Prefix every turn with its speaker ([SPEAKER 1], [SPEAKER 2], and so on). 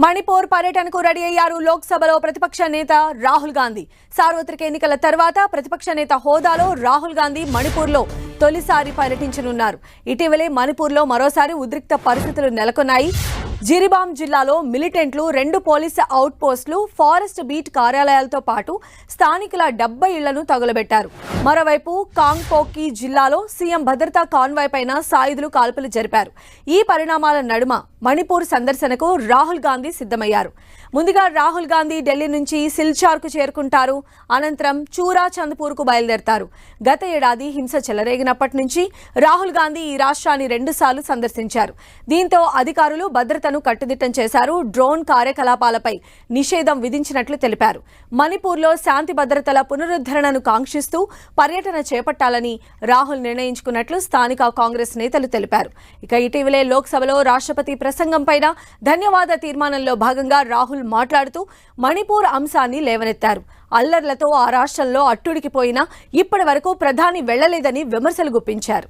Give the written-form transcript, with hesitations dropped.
[SPEAKER 1] మణిపూర్ పర్యటనకు రెడీ అయ్యారు లోక్సభలో ప్రతిపక్ష నేత రాహుల్ గాంధీ. సార్వత్రిక ఎన్నికల తర్వాత ప్రతిపక్ష నేత హోదాలో రాహుల్ గాంధీ మణిపూర్లో తొలిసారి పర్యటించనున్నారు. ఇటీవలే మణిపూర్లో మరోసారి ఉద్రిక్త పరిస్థితులు నెలకొన్నాయి. జిరిబామ్ జిల్లాలో మిలిటెంట్లు 2 పోలీసు అవుట్ పోస్టులు, ఫారెస్ట్ బీట్ కార్యాలయాలతో పాటు స్థానికుల 70 ఇళ్లను తగులబెట్టారు. మరోవైపు కాంగ్పోకి జిల్లాలో సీఎం భద్రతా కాన్వాయ్ పైన సాయుధులు కాల్పులు జరిపారు. ఈ పరిణామాల నడుమ మణిపూర్ సందర్శనకు రాహుల్ గాంధీ సిద్ధమయ్యారు. ముందుగా రాహుల్ గాంధీ ఢిల్లీ నుంచి సిల్చార్కు చేరుకుంటారు. అనంతరం చూరా చంద్పూర్కు బయలుదేరతారు. గత ఏడాది హింస చెలరేగినప్పటి నుంచి రాహుల్ గాంధీ ఈ రాష్ట్రాన్ని 2 సార్లు సందర్శించారు. దీంతో అధికారులు భద్రతను కట్టుదిట్టం చేశారు. డ్రోన్ కార్యకలాపాలపై నిషేధం విధించినట్లు తెలిపారు. మణిపూర్లో శాంతి భద్రతల పునరుద్ధరణను కాంక్షిస్తూ పర్యటన చేపట్టాలని రాహుల్ నిర్ణయించుకున్నట్లు స్థానిక కాంగ్రెస్ నేతలు తెలిపారు. ఇక ఇటీవలే లోక్సభలో రాష్ట్రపతి ప్రసంగంపైన ధన్యవాద తీర్మానంలో భాగంగా రాహుల్ మాట్లాడుతూ మణిపూర్ అంశాన్ని లేవనెత్తారు. అల్లర్లతో ఆ రాష్ట్రంలో అట్టుడికిపోయినా ఇప్పటి వరకు ప్రధాని వెళ్లలేదని విమర్శలు గుప్పించారు.